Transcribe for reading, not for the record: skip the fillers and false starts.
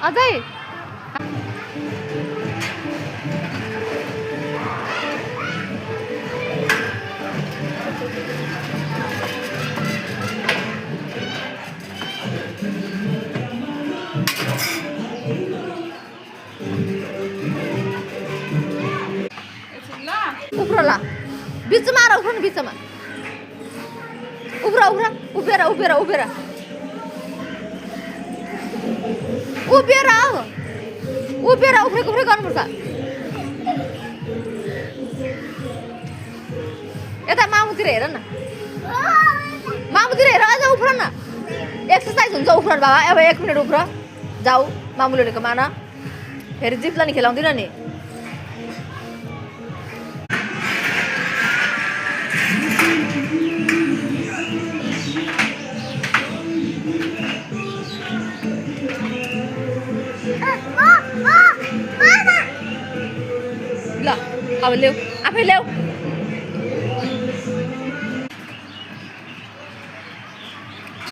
अझै उफ्र ल बिचमा आएर उफ्र न बिचमा उफ्र उफ्र उभिएर उभिएर उभिएर उभिएर आऊ उभिएर उफ्रेको उफ्रै गर्नुपर्छ यता मामुतिर हेर न मामुतिर हेर अझ उफ्र न एक्सर्साइज हुन्छ उफ्र बाबा अब 1 मिनट उफ्र जाऊ मामुले भनेको मान फेरि जिप्ला नि खेलाउँदिन नि ल अब ल्याऊ आफै ल्याऊ